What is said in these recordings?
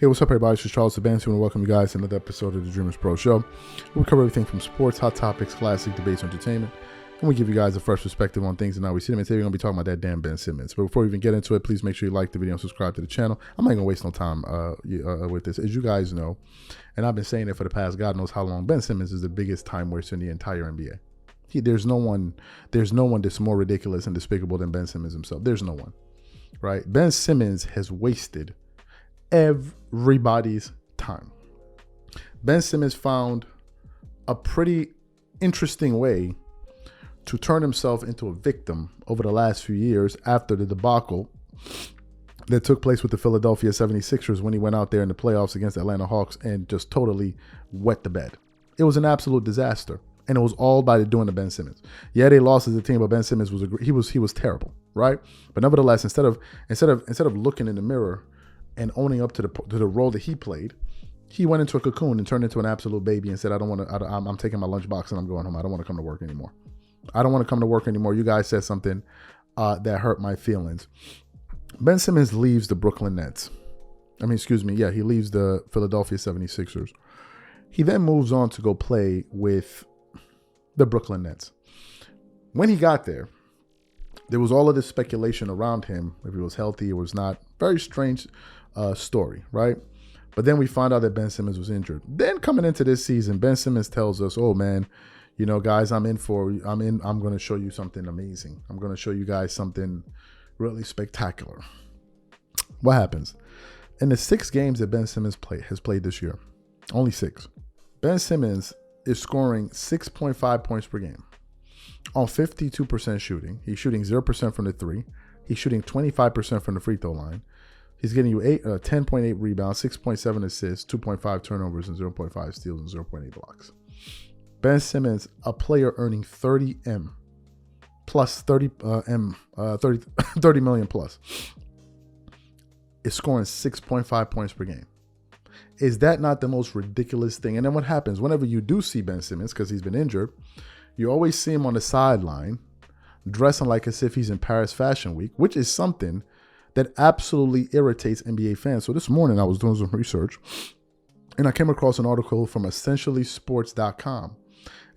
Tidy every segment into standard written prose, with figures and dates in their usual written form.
Hey, what's up, everybody? This is Charles Simmons, and welcome you guys to another episode of the Dreamers Pro Show. We cover everything from sports, hot topics, classic debates, entertainment, and we give you guys a fresh perspective on things and how we see them. And today we're going to be talking about that damn Ben Simmons. But before we even get into it, please make sure you like the video and subscribe to the channel. I'm not going to waste no time with this. As you guys know, and I've been saying it for the past God knows how long, Ben Simmons is the biggest time waster in the entire NBA. There's no one that's more ridiculous and despicable than Ben Simmons himself. There's no one, right? Ben Simmons has wasted everybody's time. Ben Simmons found a pretty interesting way to turn himself into a victim over the last few years after the debacle that took place with the Philadelphia 76ers when he went out there in the playoffs against the Atlanta Hawks and just totally wet the bed. It was an absolute disaster, and it was all by doing to Ben Simmons. Yeah, they lost as a team, but Ben Simmons was terrible, right? But nevertheless, instead of looking in the mirror and owning up to the role that he played, he went into a cocoon and turned into an absolute baby and said, I'm taking my lunchbox and I'm going home. I don't want to come to work anymore. I don't want to come to work anymore. You guys said something that hurt my feelings. Ben Simmons leaves the Brooklyn Nets. He leaves the Philadelphia 76ers. He then moves on to go play with the Brooklyn Nets. When he got there was all of this speculation around him, if he was healthy or was not. Very strange story, right? But then we find out that Ben Simmons was injured. Then coming into this season, Ben Simmons tells us, oh man, guys, I'm going to show you something amazing. I'm going to show you guys something really spectacular. What happens? In the 6 games that Ben Simmons has played this year, only 6, Ben Simmons is scoring 6.5 points per game on 52% shooting. He's shooting 0% from the 3. He's shooting 25% from the free throw line. He's getting you 10.8 rebounds, 6.7 assists, 2.5 turnovers, and 0.5 steals and 0.8 blocks. Ben Simmons, a player earning 30 million plus, is scoring 6.5 points per game. Is that not the most ridiculous thing? And then what happens whenever you do see Ben Simmons, because he's been injured, you always see him on the sideline dressing like as if he's in Paris Fashion Week, which is something that absolutely irritates NBA fans. So this morning I was doing some research and I came across an article from essentiallysports.com.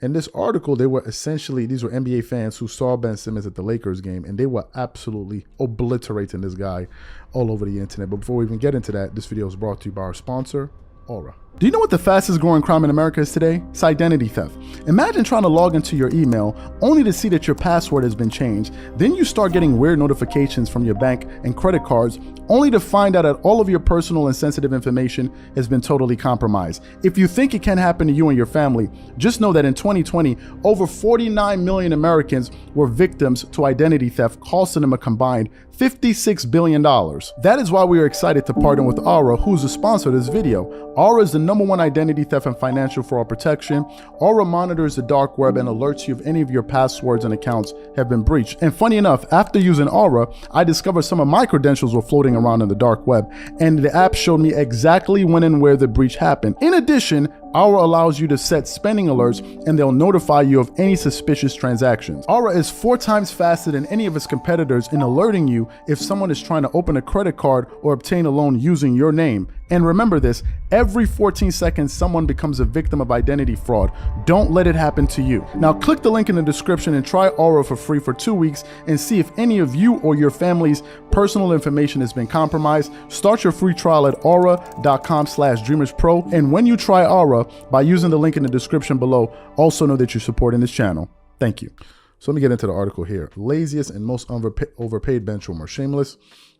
In this article, these were NBA fans who saw Ben Simmons at the Lakers game, and they were absolutely obliterating this guy all over the internet. But before we even get into that, this video is brought to you by our sponsor, Aura. Do you know what the fastest growing crime in America is today? It's identity theft. Imagine trying to log into your email only to see that your password has been changed. Then you start getting weird notifications from your bank and credit cards only to find out that all of your personal and sensitive information has been totally compromised. If you think it can happen to you and your family, just know that in 2020, over 49 million Americans were victims to identity theft, costing them a combined $56 billion. That is why we are excited to partner with Aura, who's the sponsor of this video. Aura is the #1 identity theft and financial fraud protection. Aura monitors the dark web and alerts you if any of your passwords and accounts have been breached. And funny enough, after using Aura, I discovered some of my credentials were floating around in the dark web, and the app showed me exactly when and where the breach happened. In addition, Aura allows you to set spending alerts, and they'll notify you of any suspicious transactions. Aura is 4 times faster than any of its competitors in alerting you if someone is trying to open a credit card or obtain a loan using your name. And remember this, every 14 seconds, someone becomes a victim of identity fraud. Don't let it happen to you. Now click the link in the description and try Aura for free for 2 weeks and see if any of you or your family's personal information has been compromised. Start your free trial at aura.com/dreamerspro. And when you try Aura, by using the link in the description below, also know that you're supporting this channel. Thank you. So let me get into the article here. Laziest and most overpaid bench warmer. Shameless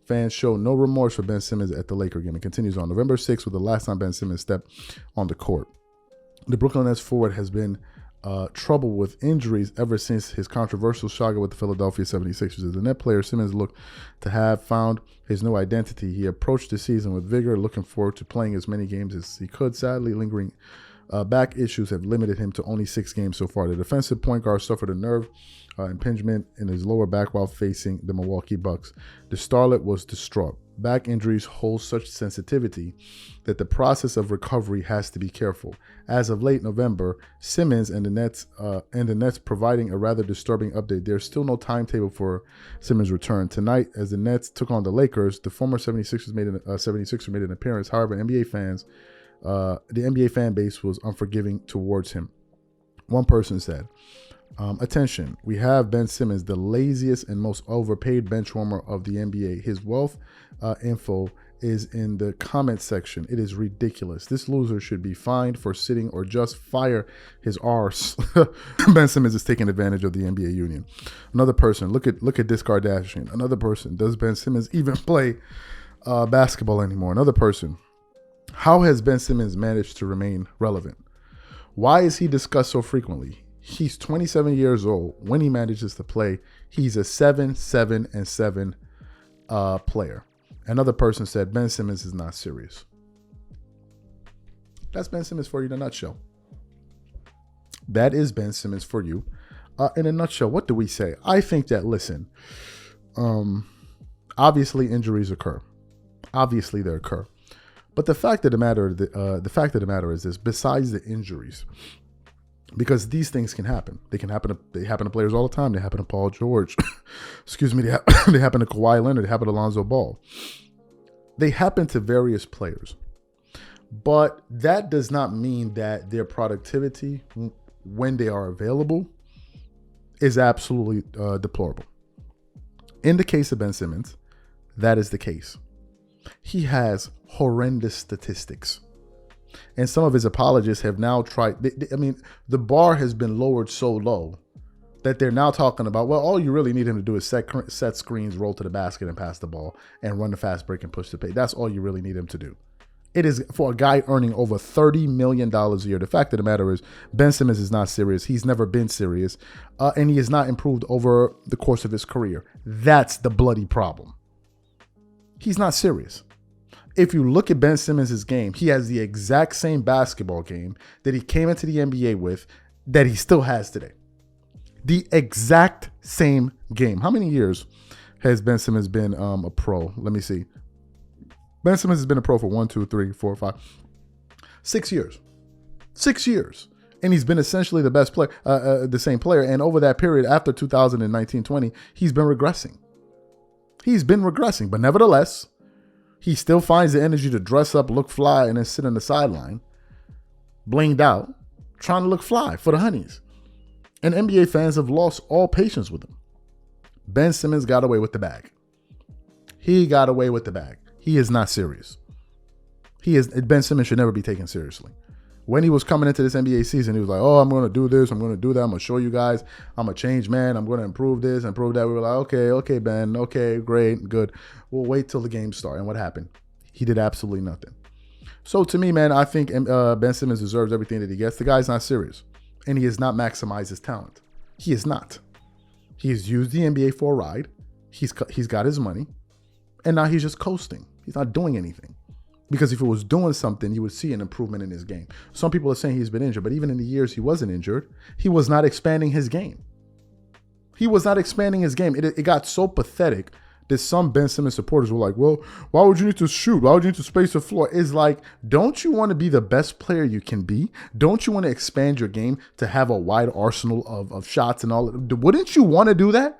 fans show no remorse for Ben Simmons at the Laker game. It continues on November 6th with the last time Ben Simmons stepped on the court. The Brooklyn Nets forward has been trouble with injuries ever since his controversial saga with the Philadelphia 76ers. As a net player, Simmons looked to have found his new identity. He approached the season with vigor, looking forward to playing as many games as he could. Sadly, lingering back issues have limited him to only 6 games so far. The defensive point guard suffered a nerve impingement in his lower back while facing the Milwaukee Bucks. The Starlet was distraught. Back injuries hold such sensitivity that the process of recovery has to be careful. As of late November, Simmons and the Nets providing a rather disturbing update. There's still no timetable for Simmons' return. Tonight, as the Nets took on the Lakers, the former 76ers made an appearance. However, the NBA fan base was unforgiving towards him. One person said, attention, we have Ben Simmons, the laziest and most overpaid bench warmer of the NBA. His wealth info is in the comment section. It is ridiculous. This loser should be fined for sitting or just fire his arse. Ben Simmons is taking advantage of the NBA union. Another person, look at this Kardashian. Another person, does Ben Simmons even play basketball anymore? Another person, how has Ben Simmons managed to remain relevant? Why is he discussed so frequently? He's 27 years old. When he manages to play, he's a 7, 7, and 7 player. Another person said, Ben Simmons is not serious. That's Ben Simmons for you in a nutshell. That is Ben Simmons for you in a nutshell. What do we say? I think that, listen, obviously injuries occur. Obviously they occur. But the fact of the matter is this, besides the injuries, because these things can happen. They happen to players all the time. They happen to Paul George. Excuse me. They happen to Kawhi Leonard. They happen to Lonzo Ball. They happen to various players. But that does not mean that their productivity, when they are available, is absolutely deplorable. In the case of Ben Simmons, that is the case. He has horrendous statistics. And some of his apologists have now tried. The bar has been lowered so low that they're now talking about, well, all you really need him to do is set screens, roll to the basket and pass the ball and run the fast break and push the pace. That's all you really need him to do. It is for a guy earning over $30 million a year. The fact of the matter is Ben Simmons is not serious. He's never been serious. And he has not improved over the course of his career. That's the bloody problem. He's not serious. If you look at Ben Simmons' game, he has the exact same basketball game that he came into the NBA with that he still has today. The exact same game. How many years has Ben Simmons been a pro? Let me see. Ben Simmons has been a pro for 1, 2, 3, 4, 5, 6 years. 6 years. And he's been essentially the best player, the same player. And over that period, after 2019-20, he's been regressing. But nevertheless, he still finds the energy to dress up, look fly, and then sit on the sideline, blinged out, trying to look fly for the honeys. And NBA fans have lost all patience with him. Ben Simmons got away with the bag. He got away with the bag. He is not serious. Ben Simmons should never be taken seriously. When he was coming into this NBA season, he was like, oh, I'm going to do this. I'm going to do that. I'm going to show you guys. I'm a changed man. I'm going to improve this, improve that. We were like, okay, Ben. Okay, great, good. We'll wait till the game starts. And what happened? He did absolutely nothing. So to me, man, I think Ben Simmons deserves everything that he gets. The guy's not serious. And he has not maximized his talent. He is not. He has used the NBA for a ride. He's got his money. And now he's just coasting. He's not doing anything. Because if he was doing something, you would see an improvement in his game. Some people are saying he's been injured, but even in the years he wasn't injured, he was not expanding his game. It got so pathetic that some Ben Simmons supporters were like, well, why would you need to shoot? Why would you need to space the floor? It's like, don't you want to be the best player you can be? Don't you want to expand your game to have a wide arsenal of shots and all? Wouldn't you want to do that?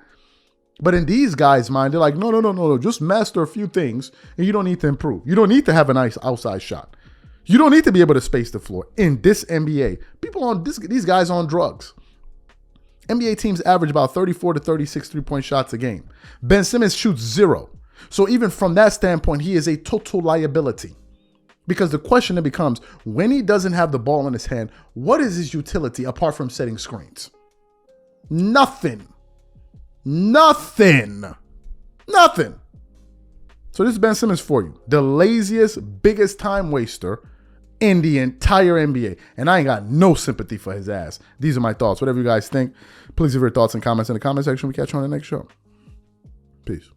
But in these guys' mind, they're like, no. Just master a few things and you don't need to improve. You don't need to have a nice outside shot. You don't need to be able to space the floor. In this NBA, these guys on drugs. NBA teams average about 34 to 36 three-point shots a game. Ben Simmons shoots 0. So even from that standpoint, he is a total liability. Because the question then becomes, when he doesn't have the ball in his hand, what is his utility apart from setting screens? Nothing. So this is Ben Simmons for you. The laziest, biggest time waster in the entire NBA. And I ain't got no sympathy for his ass. These are my thoughts. Whatever you guys think, please leave your thoughts and comments in the comment section. We catch you on the next show. Peace.